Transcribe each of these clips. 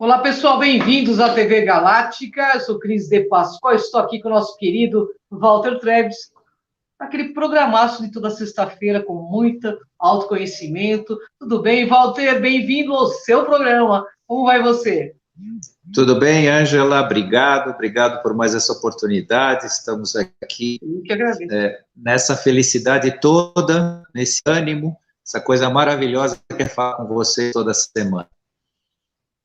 Olá, pessoal, bem-vindos à TV Galáctica. Eu sou Cris de Pascoal, estou aqui com o nosso querido Walter Trebs, aquele programaço de toda sexta-feira com muito autoconhecimento. Tudo bem, Walter? Bem-vindo ao seu programa. Como vai você? Tudo bem, Ângela? Obrigado por mais essa oportunidade. Estamos aqui nessa felicidade toda, nesse ânimo, essa coisa maravilhosa que eu quero falar com você toda semana.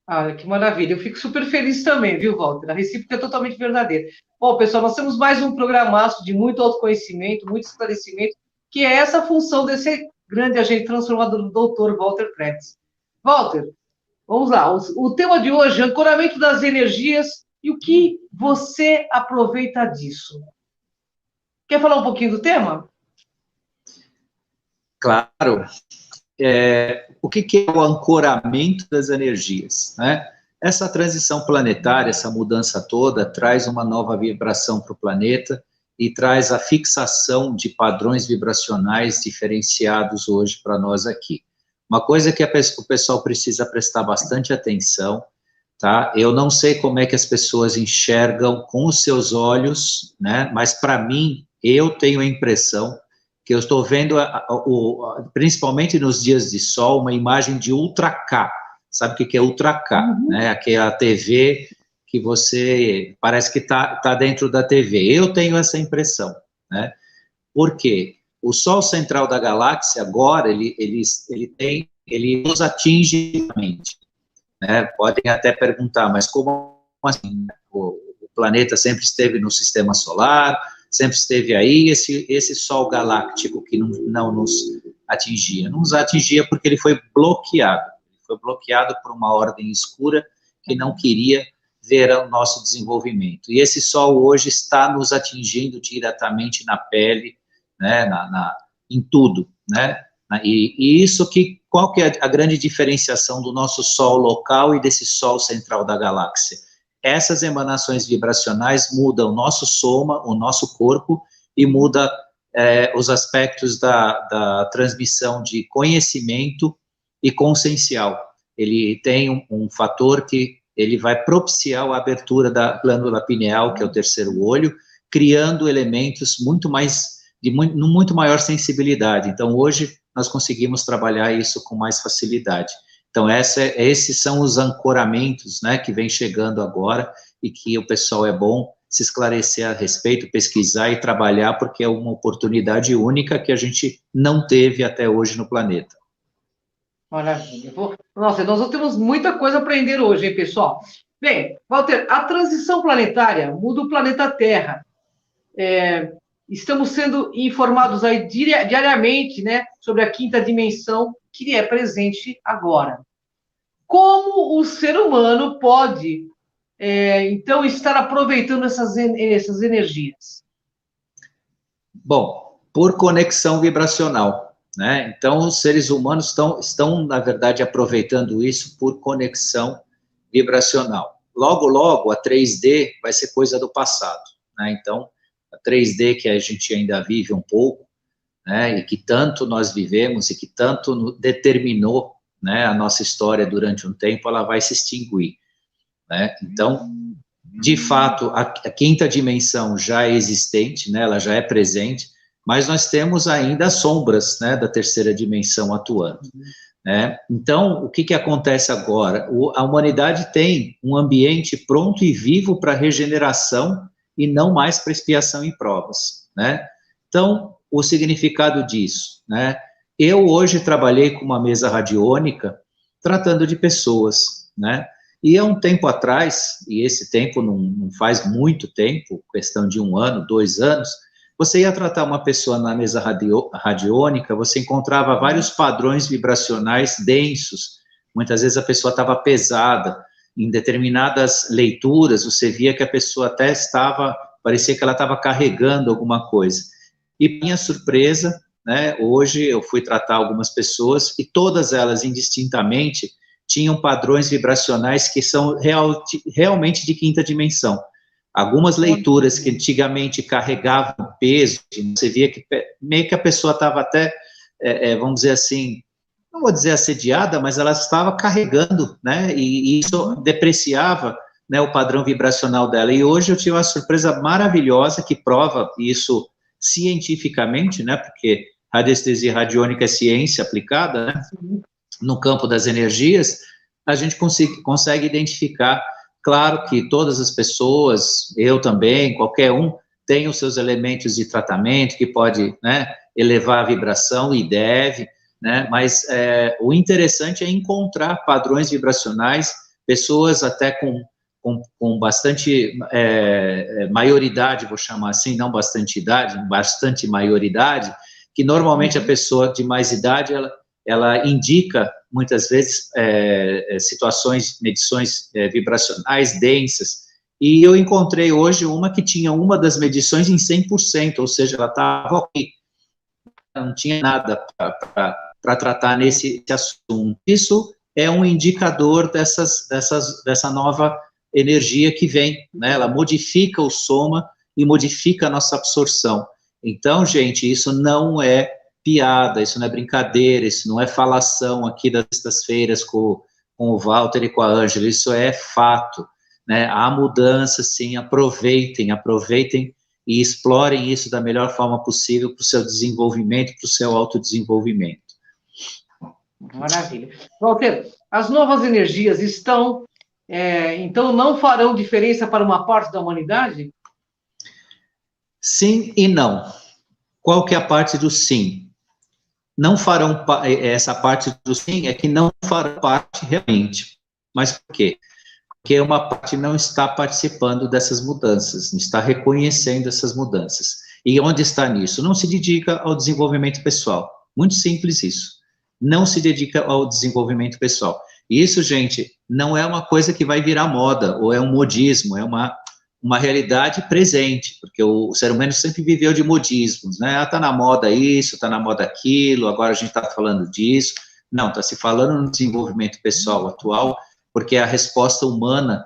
Ah, que maravilha. Eu fico super feliz também, viu, Walter? A recíproca é totalmente verdadeira. Bom, pessoal, nós temos mais um programaço de muito autoconhecimento, muito esclarecimento, que é essa função desse grande agente transformador do Dr. Walter Trebs. Walter, vamos lá. O tema de hoje é ancoramento das energias e o que você aproveita disso. Quer falar um pouquinho do tema? Claro. O que é o ancoramento das energias, né? Essa transição planetária, essa mudança toda, traz uma nova vibração para o planeta e traz a fixação de padrões vibracionais diferenciados hoje para nós aqui. Uma coisa que o pessoal precisa prestar bastante atenção, tá? Eu não sei como é que as pessoas enxergam com os seus olhos, né? Mas para mim, eu tenho a impressão que eu estou vendo, principalmente nos dias de sol, uma imagem de Ultra K. Sabe o que é Ultra K? Né? Aquela TV que você parece que está dentro da TV. Eu tenho essa impressão, né? Por quê? O Sol central da galáxia agora, ele nos atinge diretamente, né? Podem até perguntar, mas como assim? O planeta sempre esteve no sistema solar, sempre esteve aí, esse Sol galáctico que não nos atingia. Não nos atingia porque ele foi bloqueado. Ele foi bloqueado por uma ordem escura que não queria ver o nosso desenvolvimento. E esse Sol hoje está nos atingindo diretamente na pele, né, em tudo, né? E isso qual que é a grande diferenciação do nosso Sol local e desse Sol central da galáxia? Essas emanações vibracionais mudam o nosso soma, o nosso corpo, e muda os aspectos da transmissão de conhecimento e consciencial. Ele tem um fator que ele vai propiciar a abertura da glândula pineal, que é o terceiro olho, criando elementos muito maior sensibilidade. Então, hoje, nós conseguimos trabalhar isso com mais facilidade. Então, esses são os ancoramentos, né, que vem chegando agora e que o pessoal é bom se esclarecer a respeito, pesquisar e trabalhar, porque é uma oportunidade única que a gente não teve até hoje no planeta. Maravilha. Nossa, nós temos muita coisa a aprender hoje, hein, pessoal? Bem, Walter, a transição planetária muda o planeta Terra. Estamos sendo informados aí diariamente, né, sobre a quinta dimensão que é presente agora. Como o ser humano pode, então, estar aproveitando essas energias? Bom, por conexão vibracional, né? Então, os seres humanos estão, na verdade, aproveitando isso por conexão vibracional. Logo, logo, a 3D vai ser coisa do passado, né? Então, a 3D que a gente ainda vive um pouco, né, e que tanto nós vivemos e que tanto determinou, né, a nossa história durante um tempo, ela vai se extinguir, né? Então, de fato, a quinta dimensão já é existente, né, ela já é presente, mas nós temos ainda sombras, né, da terceira dimensão atuando, né? Então, o que acontece agora? A humanidade tem um ambiente pronto e vivo para regeneração e não mais para expiação e provas, né? Então, o significado disso, né? Eu hoje trabalhei com uma mesa radiônica tratando de pessoas, né? E há um tempo atrás, e esse tempo não faz muito tempo, questão de 1 ano, 2 anos, você ia tratar uma pessoa na mesa radiônica, você encontrava vários padrões vibracionais densos, muitas vezes a pessoa estava pesada, em determinadas leituras você via que a pessoa até parecia que ela estava carregando alguma coisa. E, minha surpresa, né, hoje eu fui tratar algumas pessoas e todas elas, indistintamente, tinham padrões vibracionais que são realmente de quinta dimensão. Algumas leituras que antigamente carregavam peso, você via que meio que a pessoa estava até, vamos dizer assim, não vou dizer assediada, mas ela estava carregando, né, e isso depreciava, né, o padrão vibracional dela. E hoje eu tive uma surpresa maravilhosa que prova isso cientificamente, né, porque radiestesia radiônica é ciência aplicada, né, no campo das energias, a gente consegue identificar, claro que todas as pessoas, eu também, qualquer um, tem os seus elementos de tratamento que pode, né, elevar a vibração e deve, né, mas o interessante é encontrar padrões vibracionais, pessoas até com bastante maioridade, vou chamar assim, não bastante idade, bastante maioridade, que normalmente a pessoa de mais idade, ela indica, muitas vezes, situações, medições vibracionais densas, e eu encontrei hoje uma que tinha uma das medições em 100%, ou seja, ela estava ok, não tinha nada para tratar nesse assunto. Isso é um indicador dessa nova energia que vem, né? Ela modifica o soma e modifica a nossa absorção. Então, gente, isso não é piada, isso não é brincadeira, isso não é falação aqui das sextas-feiras com o Walter e com a Ângela, isso é fato, né? Há mudança, sim, aproveitem e explorem isso da melhor forma possível para o seu desenvolvimento, para o seu autodesenvolvimento. Maravilha. Walter, as novas energias estão, então, não farão diferença para uma parte da humanidade? Sim e não. Qual que é a parte do sim? Não farão, essa parte do sim é que não farão parte realmente. Mas por quê? Porque uma parte não está participando dessas mudanças, não está reconhecendo essas mudanças. E onde está nisso? Não se dedica ao desenvolvimento pessoal. Muito simples isso. Não se dedica ao desenvolvimento pessoal. Isso, gente, não é uma coisa que vai virar moda, ou é um modismo, é uma realidade presente, porque o ser humano sempre viveu de modismos, né? Está na moda isso, está na moda aquilo, agora a gente está falando disso. Não, está se falando no desenvolvimento pessoal atual, porque é a resposta humana,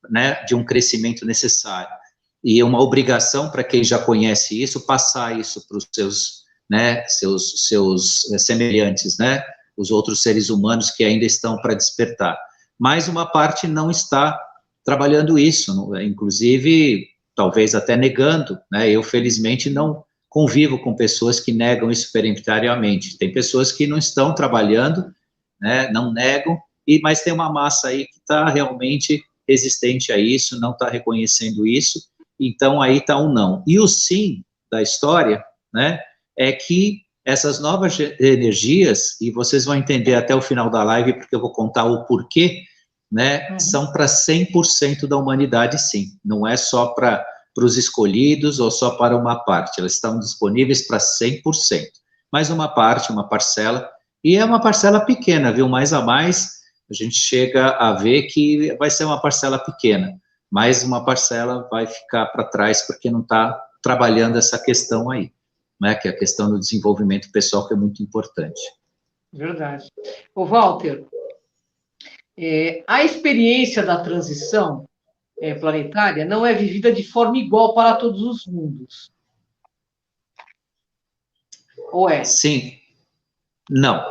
né, de um crescimento necessário. E é uma obrigação para quem já conhece isso, passar isso para os seus, né, seus semelhantes, né, os outros seres humanos que ainda estão para despertar. Mas uma parte não está trabalhando isso, inclusive, talvez até negando, né, eu felizmente não convivo com pessoas que negam isso peremptoriamente. Tem pessoas que não estão trabalhando, né, não negam, mas tem uma massa aí que está realmente resistente a isso, não está reconhecendo isso, então aí está um não. E o sim da história, né, é que essas novas energias, e vocês vão entender até o final da live, porque eu vou contar o porquê, né, são para 100% da humanidade, sim, não é só para os escolhidos ou só para uma parte, elas estão disponíveis para 100%, mas uma parte, uma parcela, e é uma parcela pequena, viu, mais a mais, a gente chega a ver que vai ser uma parcela pequena, mas uma parcela vai ficar para trás porque não está trabalhando essa questão aí, né, que é a questão do desenvolvimento pessoal, que é muito importante. Verdade. Ô, Walter, a experiência da transição planetária não é vivida de forma igual para todos os mundos. Ou é? Sim. Não.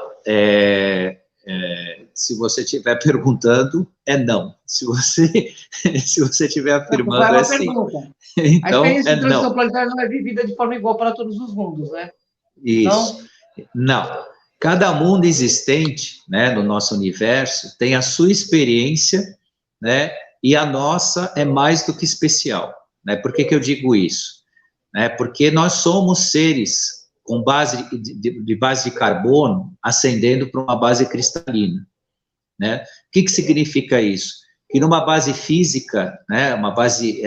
Se você estiver perguntando, é não. Se você estiver afirmando, é sim. Então, a experiência de transição planetária não é vivida de forma igual para todos os mundos, né? Isso. Não. Cada mundo existente, né, no nosso universo tem a sua experiência, né, e a nossa é mais do que especial, né? Por que eu digo isso? Porque nós somos seres com base de base de carbono ascendendo para uma base cristalina, né? O que significa isso? Que numa base física, né, uma base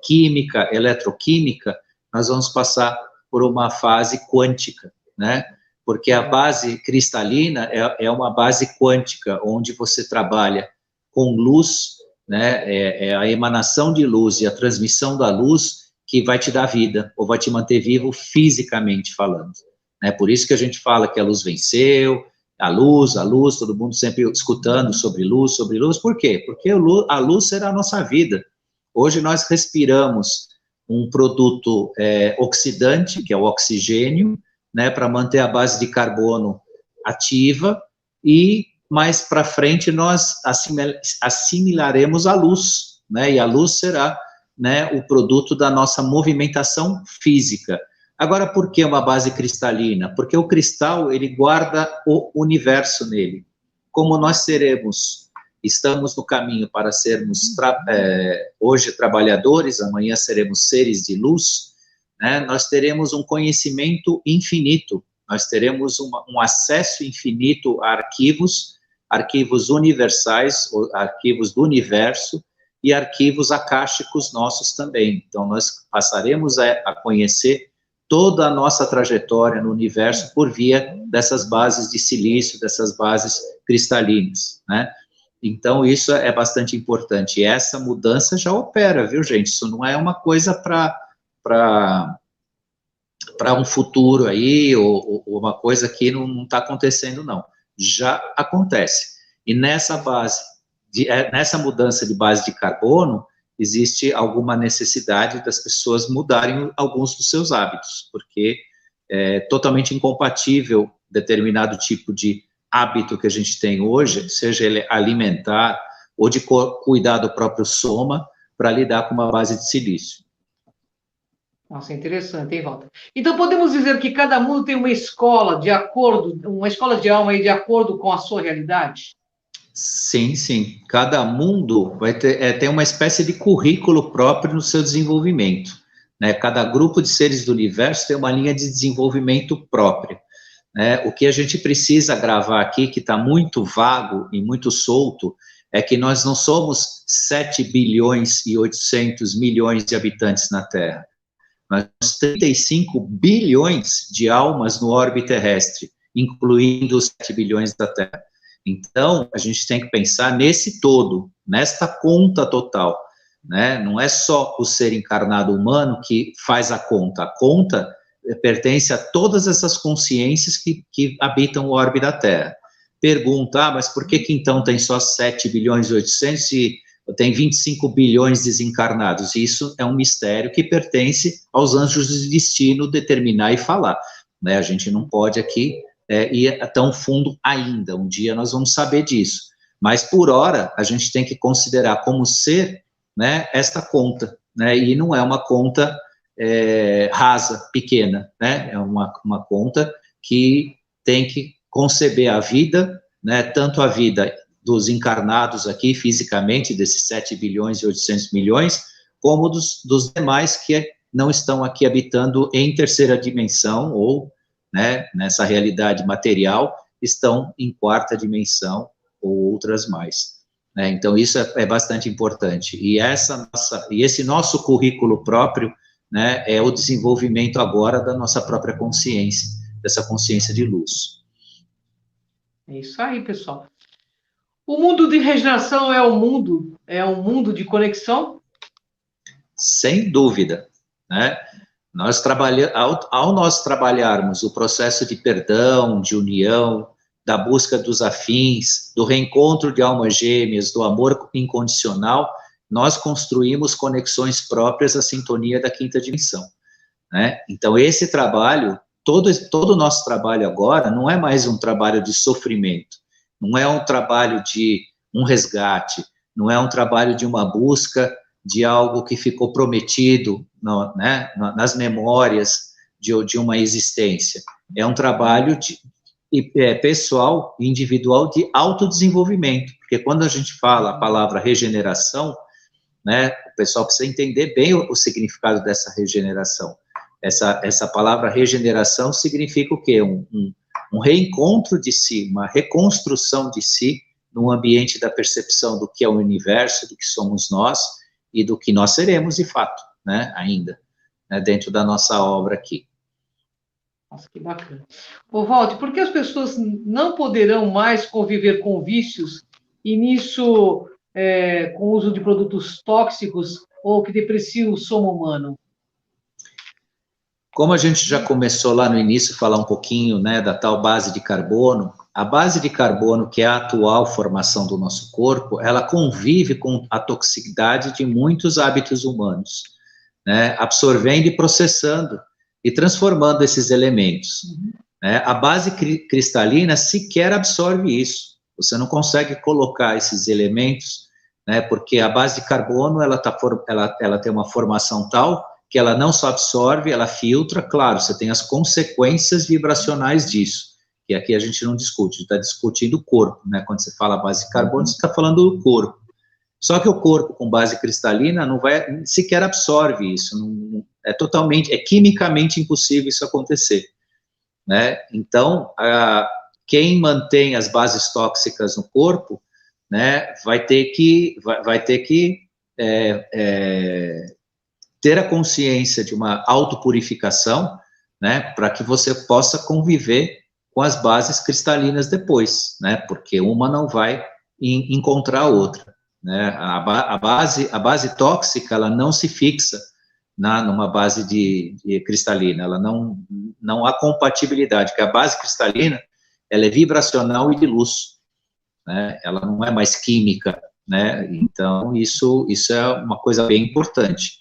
química, eletroquímica, nós vamos passar por uma fase quântica, né? Porque a base cristalina é uma base quântica, onde você trabalha com luz, né, é a emanação de luz e a transmissão da luz que vai te dar vida, ou vai te manter vivo fisicamente falando. Né? Por isso que a gente fala que a luz venceu, a luz, todo mundo sempre escutando sobre luz, por quê? Porque a luz será a nossa vida. Hoje nós respiramos um produto oxidante, que é o oxigênio, né, para manter a base de carbono ativa, e mais para frente nós assimilaremos a luz, né? E a luz será, né, o produto da nossa movimentação física. Agora, por que uma base cristalina? Porque o cristal, ele guarda o universo nele. Como nós estamos no caminho para sermos hoje trabalhadores, amanhã seremos seres de luz, né? Nós teremos um conhecimento infinito, nós teremos um acesso infinito a arquivos universais, arquivos do universo e arquivos akáshicos nossos também. Então, nós passaremos a conhecer toda a nossa trajetória no universo por via dessas bases de silício, dessas bases cristalinas, né? Então, isso é bastante importante. E essa mudança já opera, viu, gente? Isso não é uma coisa para um futuro aí, ou uma coisa que não está acontecendo, não. Já acontece. E nessa mudança de base de carbono, existe alguma necessidade das pessoas mudarem alguns dos seus hábitos, porque é totalmente incompatível determinado tipo de hábito que a gente tem hoje, seja ele alimentar ou de cuidar do próprio soma, para lidar com uma base de silício. Nossa, interessante, hein, Walter? Então, podemos dizer que cada mundo tem uma escola de alma aí de acordo com a sua realidade? Sim, sim. Cada mundo vai ter uma espécie de currículo próprio no seu desenvolvimento, né? Cada grupo de seres do universo tem uma linha de desenvolvimento própria, né? O que a gente precisa gravar aqui, que está muito vago e muito solto, é que nós não somos 7 bilhões e 800 milhões de habitantes na Terra. Nós temos 35 bilhões de almas no orbe terrestre, incluindo os 7 bilhões da Terra. Então, a gente tem que pensar nesse todo, nesta conta total, né? Não é só o ser encarnado humano que faz a conta pertence a todas essas consciências que habitam o orbe da Terra. Pergunta, mas por que então tem só 7 bilhões e 800 e tem 25 bilhões desencarnados? Isso é um mistério que pertence aos anjos de destino determinar e falar, né? A gente não pode aqui ir tão fundo ainda, um dia nós vamos saber disso, mas por hora a gente tem que considerar como ser, né, esta conta, né, e não é uma conta rasa, pequena, né, é uma conta que tem que conceber a vida, né, tanto a vida dos encarnados aqui fisicamente, desses 7 bilhões e 800 milhões, como dos demais que não estão aqui habitando em terceira dimensão ou, né, nessa realidade material, estão em quarta dimensão ou outras mais, né? Então, isso é bastante importante. E esse nosso currículo próprio, né, é o desenvolvimento agora da nossa própria consciência, dessa consciência de luz. É isso aí, pessoal. O mundo de regeneração é um mundo de conexão? Sem dúvida, né? Ao nós trabalharmos o processo de perdão, de união, da busca dos afins, do reencontro de almas gêmeas, do amor incondicional, nós construímos conexões próprias à sintonia da quinta dimensão, né? Então, esse trabalho, todo o nosso trabalho agora, não é mais um trabalho de sofrimento, não é um trabalho de um resgate, não é um trabalho de uma busca de algo que ficou prometido né, nas memórias de uma existência. É um trabalho pessoal, individual, de autodesenvolvimento, porque quando a gente fala a palavra regeneração, né, o pessoal precisa entender bem o significado dessa regeneração. Essa palavra regeneração significa o quê? Um reencontro de si, uma reconstrução de si no ambiente da percepção do que é o universo, do que somos nós e do que nós seremos, de fato, né, ainda, né, dentro da nossa obra aqui. Nossa, que bacana. Ô, Walter, por que as pessoas não poderão mais conviver com vícios e nisso, com o uso de produtos tóxicos ou que depreciam o soma humano? Como a gente já começou lá no início a falar um pouquinho, né, da tal base de carbono, a base de carbono, que é a atual formação do nosso corpo, ela convive com a toxicidade de muitos hábitos humanos, né, absorvendo e processando e transformando esses elementos. né? A base cristalina sequer absorve isso. Você não consegue colocar esses elementos, né? Porque a base de carbono, ela tem uma formação tal que ela não só absorve, ela filtra. Claro, você tem as consequências vibracionais disso, que aqui a gente não discute, a gente está discutindo o corpo, né? Quando você fala base de carbono, você está falando do corpo. Só que o corpo com base cristalina não vai, sequer absorve isso, é quimicamente impossível isso acontecer, né? Então, quem mantém as bases tóxicas no corpo, né, vai ter que ter a consciência de uma autopurificação, né, para que você possa conviver com as bases cristalinas depois, né, porque uma não vai encontrar a outra, né. A base tóxica, ela não se fixa numa base de cristalina, ela não há compatibilidade, porque a base cristalina, ela é vibracional e de luz, né, ela não é mais química, né, então isso é uma coisa bem importante,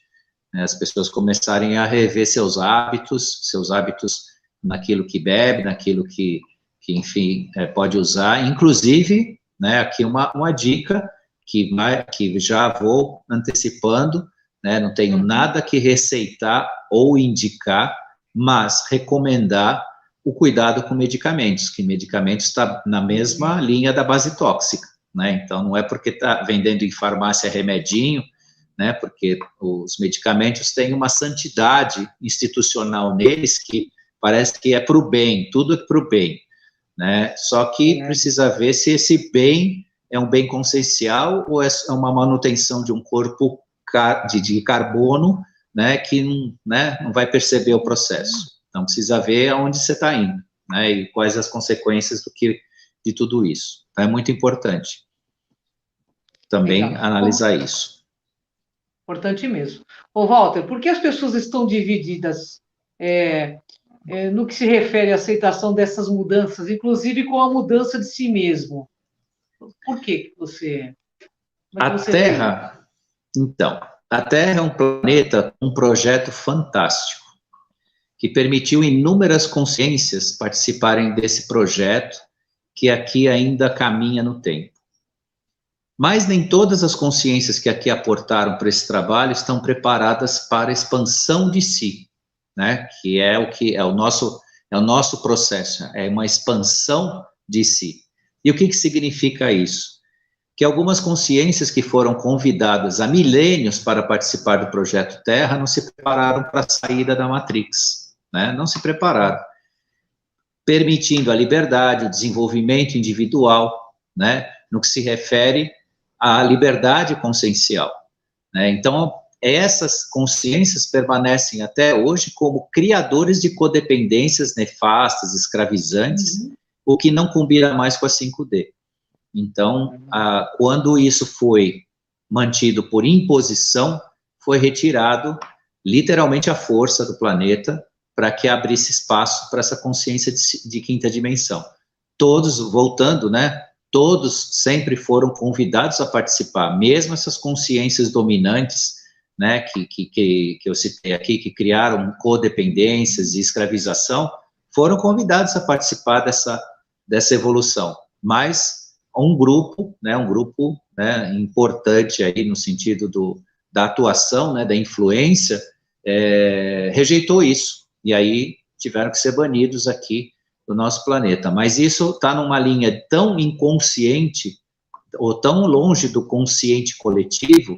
né, as pessoas começarem a rever seus hábitos naquilo que bebe, naquilo que enfim, pode usar, inclusive, né, aqui uma dica que já vou antecipando, né, não tenho nada que receitar ou indicar, mas recomendar o cuidado com medicamentos, que medicamentos está na mesma linha da base tóxica, né, então não é porque está vendendo em farmácia remedinho, né, porque os medicamentos têm uma santidade institucional neles que parece que é para o bem, tudo é para o bem, né, só que precisa ver se esse bem é um bem consciencial ou é uma manutenção de um corpo de carbono, né, que não vai perceber o processo. Então, precisa ver aonde você está indo, né, e quais as consequências de tudo isso. Então, é muito importante também analisar isso. Importante mesmo. Ô, Walter, por que as pessoas estão divididas no que se refere à aceitação dessas mudanças, inclusive com a mudança de si mesmo? Por que você... A Terra, então, a Terra é um planeta, um projeto fantástico, que permitiu inúmeras consciências participarem desse projeto, que aqui ainda caminha no tempo. Mas nem todas as consciências que aqui aportaram para esse trabalho estão preparadas para a expansão de si, né? Que é o nosso processo, é uma expansão de si. E o que significa isso? Que algumas consciências que foram convidadas há milênios para participar do Projeto Terra não se prepararam para a saída da Matrix, né? Não se prepararam, permitindo a liberdade, o desenvolvimento individual, né? No que se refere à liberdade consciencial, né? Então, essas consciências permanecem até hoje como criadores de codependências nefastas, escravizantes, o que não combina mais com a 5D. Então, quando isso foi mantido por imposição, foi retirado literalmente a força do planeta para que abrisse espaço para essa consciência de quinta dimensão. Todos, voltando, né, todos sempre foram convidados a participar, mesmo essas consciências dominantes, né, que eu citei aqui, que criaram codependências e escravização, foram convidados a participar dessa evolução, mas um grupo importante aí no sentido da atuação, né, da influência, rejeitou isso, e aí tiveram que ser banidos aqui do nosso planeta. Mas isso está numa linha tão inconsciente, ou tão longe do consciente coletivo,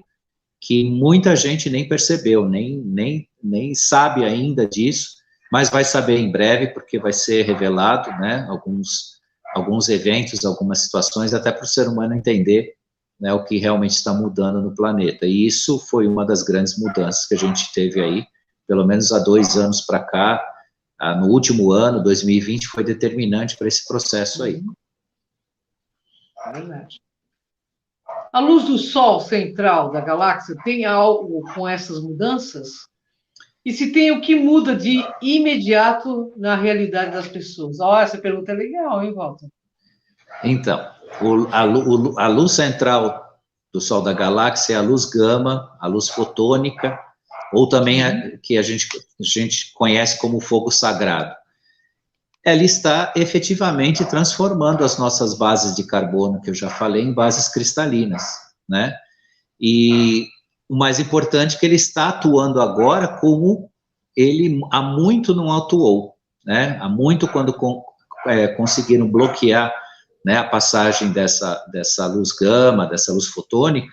que muita gente nem percebeu, nem sabe ainda disso, mas vai saber em breve, porque vai ser revelado, né, alguns eventos, algumas situações, até para o ser humano entender, né, o que realmente está mudando no planeta. E isso foi uma das grandes mudanças que a gente teve aí, pelo menos há 2 anos para cá. No último ano, 2020, foi determinante para esse processo aí. É verdade. A luz do Sol central da galáxia tem algo com essas mudanças? E se tem, o que muda de imediato na realidade das pessoas? Essa pergunta é legal, hein, Walter? Então, a luz central do Sol da galáxia é a luz gama, a luz fotônica, ou também que a gente conhece como fogo sagrado. ela está efetivamente transformando as nossas bases de carbono, que eu já falei, em bases cristalinas, né? E o mais importante é que ele está atuando agora como ele há muito não atuou, né? Há muito, quando conseguiram bloquear, né, a passagem dessa luz gama, dessa luz fotônica,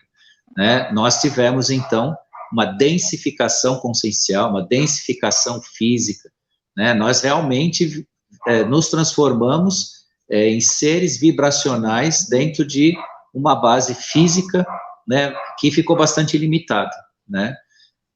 né, nós tivemos, então, uma densificação consciencial, uma densificação física, né? Nós realmente nos transformamos em seres vibracionais dentro de uma base física, né, que ficou bastante limitada, né?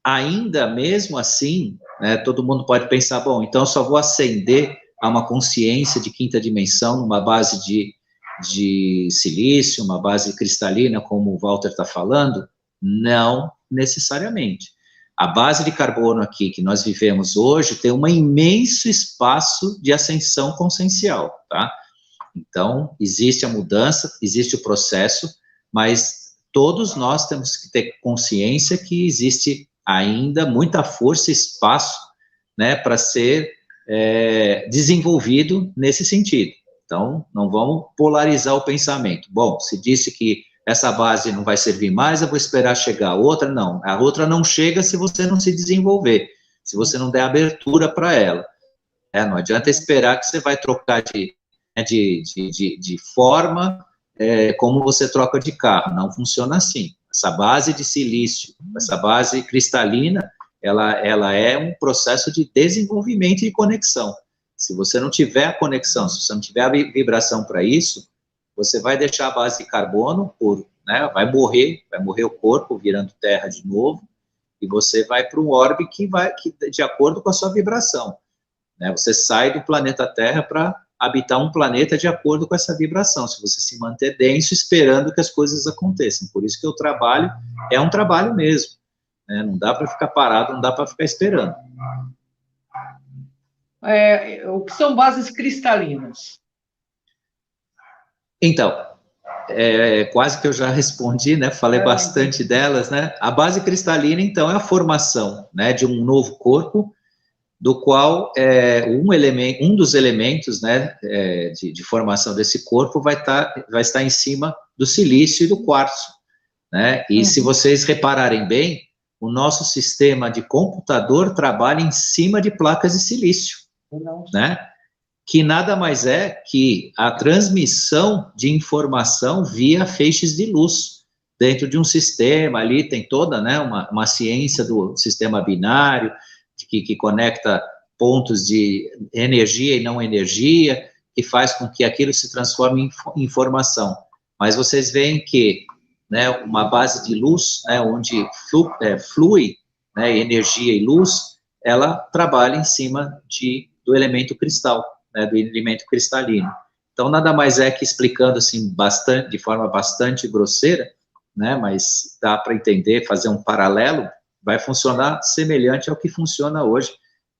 Ainda mesmo assim, né, todo mundo pode pensar, bom, então eu só vou ascender a uma consciência de quinta dimensão, numa base de silício, uma base cristalina, como o Walter está falando? Não necessariamente. A base de carbono aqui que nós vivemos hoje tem um imenso espaço de ascensão consciencial, tá? Então, existe a mudança, existe o processo, mas todos nós temos que ter consciência que existe ainda muita força e espaço, né, para ser desenvolvido nesse sentido. Então, não vamos polarizar o pensamento. Bom, se disse que essa base não vai servir mais, eu vou esperar chegar a outra. Não, a outra não chega se você não se desenvolver, se você não der abertura para ela. Não adianta esperar que você vai trocar de forma como você troca de carro, não funciona assim. Essa base de silício, essa base cristalina, ela é um processo de desenvolvimento e conexão. Se você não tiver a conexão, se você não tiver a vibração para isso, você vai deixar a base de carbono, vai morrer o corpo virando terra de novo, e você vai para um orbe que de acordo com a sua vibração, né? Você sai do planeta Terra para habitar um planeta de acordo com essa vibração, se você se manter denso, esperando que as coisas aconteçam. Por isso que o trabalho é um trabalho mesmo, né? Não dá para ficar parado, não dá para ficar esperando. O que são bases cristalinas? Então, quase que eu já respondi, né? Falei bastante delas, né? A base cristalina, então, é a formação, né, de um novo corpo, do qual um dos elementos, né, de formação desse corpo vai estar em cima do silício e do quartzo, né? E se vocês repararem bem, o nosso sistema de computador trabalha em cima de placas de silício, né? Que nada mais é que a transmissão de informação via feixes de luz dentro de um sistema. Ali tem toda, né, uma ciência do sistema binário, que conecta pontos de energia e não energia, que faz com que aquilo se transforme em informação. Mas vocês veem que, né, uma base de luz, né, onde flui, né, energia e luz, ela trabalha em cima do elemento cristal, né, do elemento cristalino. Então, nada mais é que, explicando assim de forma bastante grosseira, né, mas dá para entender, fazer um paralelo, vai funcionar semelhante ao que funciona hoje,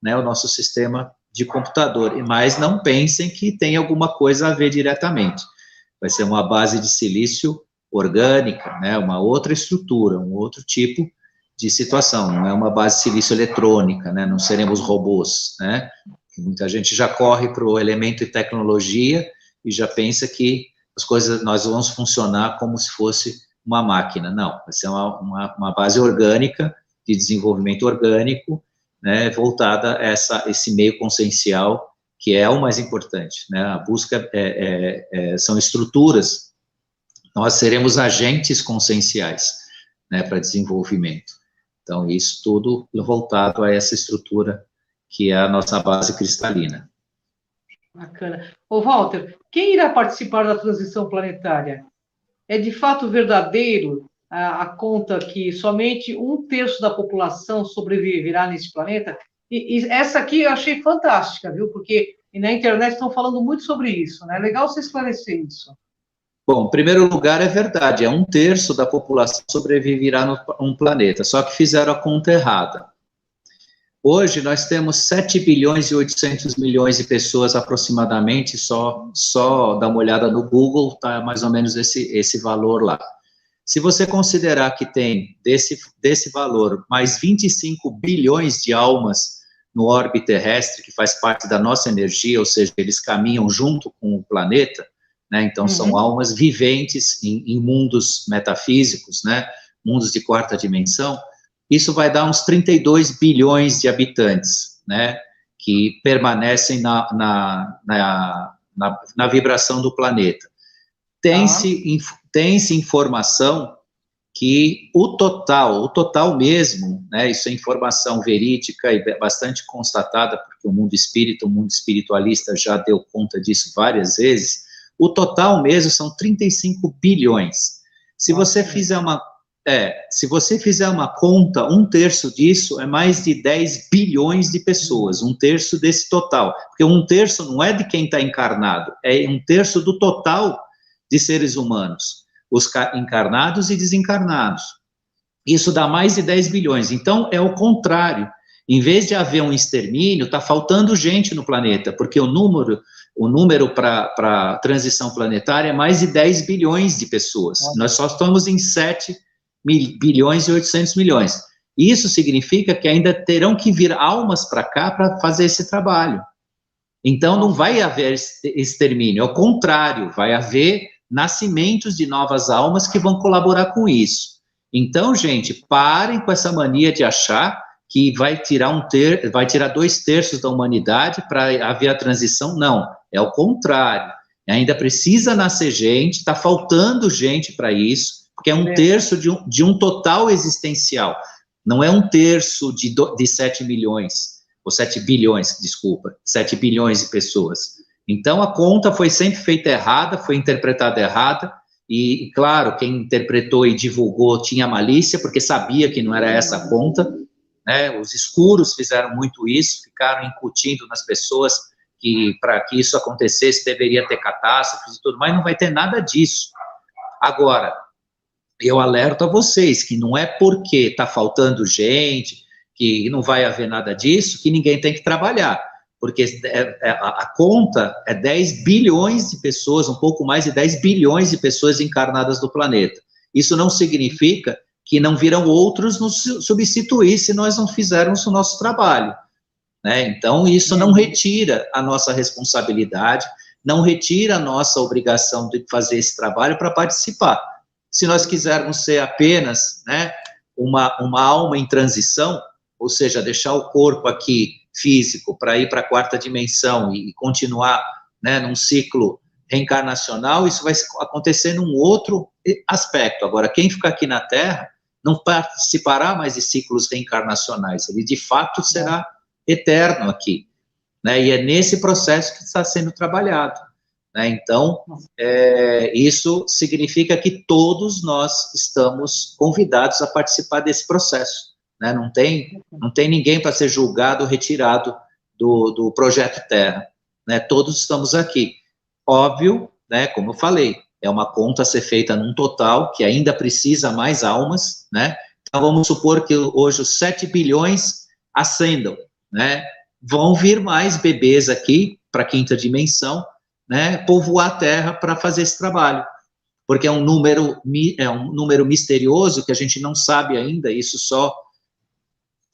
né, o nosso sistema de computador. Mas não pensem que tem alguma coisa a ver diretamente. Vai ser uma base de silício orgânica, né, uma outra estrutura, um outro tipo de situação. Não é uma base de silício eletrônica, né, não seremos robôs, né. Muita gente já corre para o elemento e tecnologia e já pensa que nós vamos funcionar como se fosse uma máquina. Não, vai ser uma base orgânica, de desenvolvimento orgânico, né, voltada a esse meio consciencial, que é o mais importante, né? A busca são estruturas, nós seremos agentes conscienciais, né, para desenvolvimento. Então, isso tudo voltado a essa estrutura que é a nossa base cristalina. Bacana. Ô, Walter, quem irá participar da transição planetária? É de fato verdadeiro a conta que somente 1/3 da população sobreviverá nesse planeta? E essa aqui eu achei fantástica, viu? Porque na internet estão falando muito sobre isso, né? É legal você esclarecer isso. Bom, em primeiro lugar, é verdade, 1/3 da população sobreviverá num planeta, só que fizeram a conta errada. Hoje, nós temos 7 bilhões e 800 milhões de pessoas, aproximadamente, só dá uma olhada no Google, tá mais ou menos esse valor lá. Se você considerar que tem, desse valor, mais 25 bilhões de almas no orbe terrestre, que faz parte da nossa energia, ou seja, eles caminham junto com o planeta, né? Então, são almas viventes em mundos metafísicos, né? Mundos de quarta dimensão. Isso vai dar uns 32 bilhões de habitantes, né? Que permanecem na vibração do planeta. Tem-se informação que o total mesmo, né, isso é informação verídica e bastante constatada, porque o mundo espírita, o mundo espiritualista já deu conta disso várias vezes, o total mesmo são 35 bilhões. Se você fizer uma conta, um terço disso é mais de 10 bilhões de pessoas, um terço desse total, porque um terço não é de quem está encarnado, é um terço do total de seres humanos, os encarnados e desencarnados. Isso dá mais de 10 bilhões. Então, é o contrário. Em vez de haver um extermínio, está faltando gente no planeta, porque o número para transição planetária é mais de 10 bilhões de pessoas. Nós só estamos em 7 bilhões e 800 milhões. Isso significa que ainda terão que vir almas para cá para fazer esse trabalho. Então, não vai haver extermínio, ao contrário, vai haver nascimentos de novas almas que vão colaborar com isso. Então, gente, parem com essa mania de achar que vai tirar 2/3 da humanidade para haver a transição. Não, é o contrário. Ainda precisa nascer gente, está faltando gente para isso, porque é um terço de um total existencial. Não é um terço de 7 milhões, ou 7 bilhões, desculpa, 7 bilhões de pessoas. Então, a conta foi sempre feita errada, foi interpretada errada, e claro, quem interpretou e divulgou tinha malícia, porque sabia que não era essa a conta, né? Os escuros fizeram muito isso, ficaram incutindo nas pessoas que para que isso acontecesse deveria ter catástrofes e tudo, mas não vai ter nada disso. Agora, eu alerto a vocês que não é porque está faltando gente, que não vai haver nada disso, que ninguém tem que trabalhar. Porque a conta é 10 bilhões de pessoas, um pouco mais de 10 bilhões de pessoas encarnadas no planeta. Isso não significa que não virão outros nos substituir se nós não fizermos o nosso trabalho, né? Então, isso não retira a nossa responsabilidade, não retira a nossa obrigação de fazer esse trabalho para participar. Se nós quisermos ser apenas, né, uma alma em transição, ou seja, deixar o corpo aqui físico para ir para a quarta dimensão e continuar, né, num ciclo reencarnacional, isso vai acontecer num outro aspecto. Agora, quem ficar aqui na Terra não participará mais de ciclos reencarnacionais, ele de fato será eterno aqui, né, e é nesse processo que está sendo trabalhado, né? Então, isso significa que todos nós estamos convidados a participar desse processo, né? Não tem ninguém para ser julgado ou retirado do Projeto Terra, né? Todos estamos aqui. Óbvio, né, como eu falei, é uma conta a ser feita num total, que ainda precisa mais almas, né? Então, vamos supor que hoje os 7 bilhões ascendam, né? Vão vir mais bebês aqui para a quinta dimensão, né? Povoar a Terra para fazer esse trabalho. Porque é um número misterioso que a gente não sabe ainda, isso só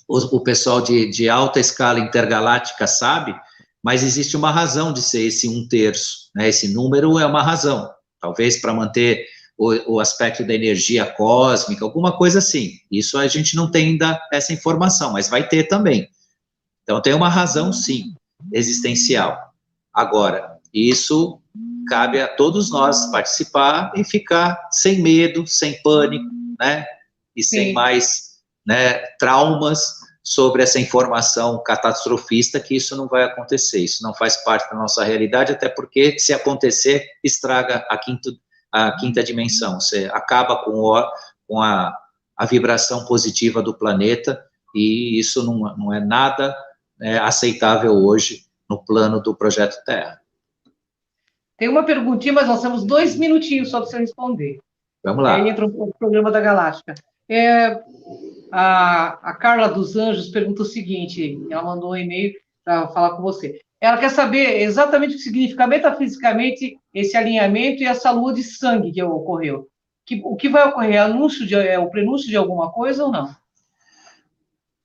o pessoal de alta escala intergaláctica sabe, mas existe uma razão de ser esse 1/3, né? Esse número é uma razão, talvez para manter o aspecto da energia cósmica, alguma coisa assim. Isso a gente não tem ainda essa informação, mas vai ter também. Então, tem uma razão, sim, existencial. Agora, isso cabe a todos nós participar e ficar sem medo, sem pânico, né? E sem mais, né, traumas sobre essa informação catastrofista, que isso não vai acontecer, isso não faz parte da nossa realidade, até porque, se acontecer, estraga a quinta dimensão, você acaba com a vibração positiva do planeta, e isso não é nada aceitável hoje no plano do Projeto Terra. Tem uma perguntinha, mas nós temos 2 minutinhos só para você responder. Vamos lá. Aí entra o programa da Galáctica. A Carla dos Anjos pergunta o seguinte, ela mandou um e-mail para falar com você. Ela quer saber exatamente o que significa metafisicamente esse alinhamento e essa lua de sangue que ocorreu. O que vai ocorrer? O prenúncio de alguma coisa ou não?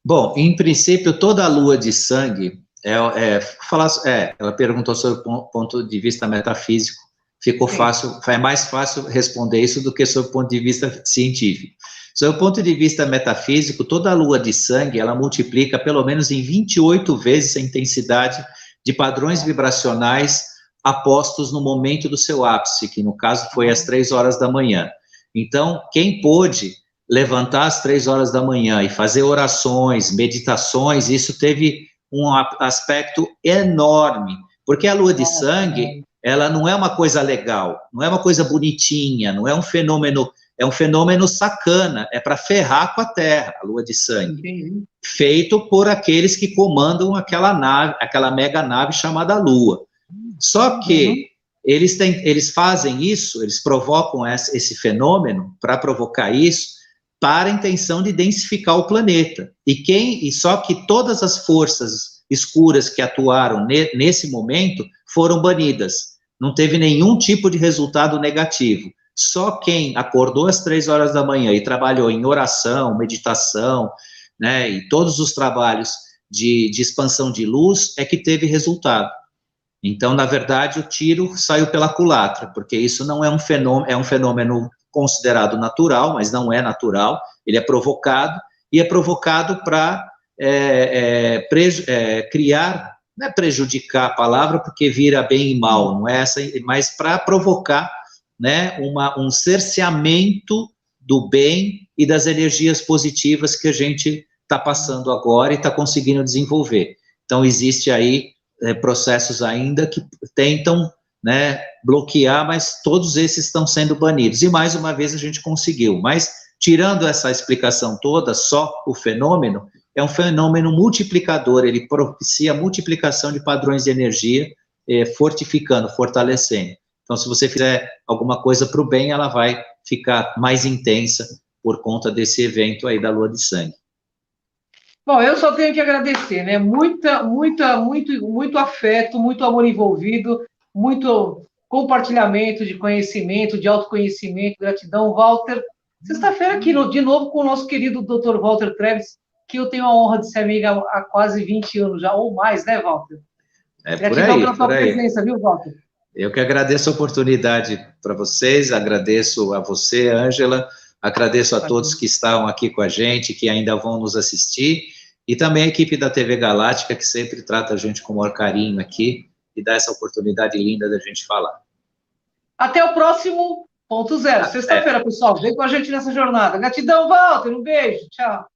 Bom, em princípio, toda a lua de sangue, ela perguntou sobre o ponto de vista metafísico, ficou fácil, é mais fácil responder isso do que sobre o ponto de vista científico. Sob o ponto de vista metafísico, toda a lua de sangue, ela multiplica pelo menos em 28 vezes a intensidade de padrões vibracionais apostos no momento do seu ápice, que no caso foi às 3 horas da manhã. Então, quem pôde levantar às 3 horas da manhã e fazer orações, meditações, isso teve um aspecto enorme, porque a lua de sangue, ela não é uma coisa legal, não é uma coisa bonitinha, não é um fenômeno sacana, é para ferrar com a Terra, a lua de sangue, feito por aqueles que comandam aquela nave, aquela mega nave chamada Lua. Só que eles fazem isso, eles provocam esse fenômeno para provocar isso, para a intenção de densificar o planeta. E só que todas as forças escuras que atuaram nesse momento foram banidas. Não teve nenhum tipo de resultado negativo. Só quem acordou às 3 horas da manhã e trabalhou em oração, meditação, né, e todos os trabalhos de expansão de luz é que teve resultado. Então, na verdade, o tiro saiu pela culatra, porque isso não é um fenômeno considerado natural, mas não é natural, ele é provocado, e é provocado para criar, não é prejudicar a palavra, porque vira bem e mal, não é essa, mas para provocar, né, um cerceamento do bem e das energias positivas que a gente está passando agora e está conseguindo desenvolver. Então, existe aí processos ainda que tentam, né, bloquear, mas todos esses estão sendo banidos. E mais uma vez a gente conseguiu. Mas, tirando essa explicação toda, só o fenômeno, é um fenômeno multiplicador, ele propicia a multiplicação de padrões de energia, fortificando, fortalecendo. Então, se você fizer alguma coisa para o bem, ela vai ficar mais intensa por conta desse evento aí da lua de sangue. Bom, eu só tenho que agradecer, né? Muito afeto, muito amor envolvido, muito compartilhamento de conhecimento, de autoconhecimento, gratidão, Walter. Sexta-feira aqui, de novo, com o nosso querido Dr. Walter Treves, que eu tenho a honra de ser amiga há quase 20 anos já, ou mais, né, Walter? Gratidão pela sua presença, viu, Walter? Eu que agradeço a oportunidade para vocês, agradeço a você, Ângela, agradeço a todos que estão aqui com a gente, que ainda vão nos assistir, e também a equipe da TV Galáctica, que sempre trata a gente com o maior carinho aqui, e dá essa oportunidade linda da gente falar. Até o próximo ponto zero. Sexta-feira, pessoal. Vem com a gente nessa jornada. Gratidão, Walter. Um beijo. Tchau.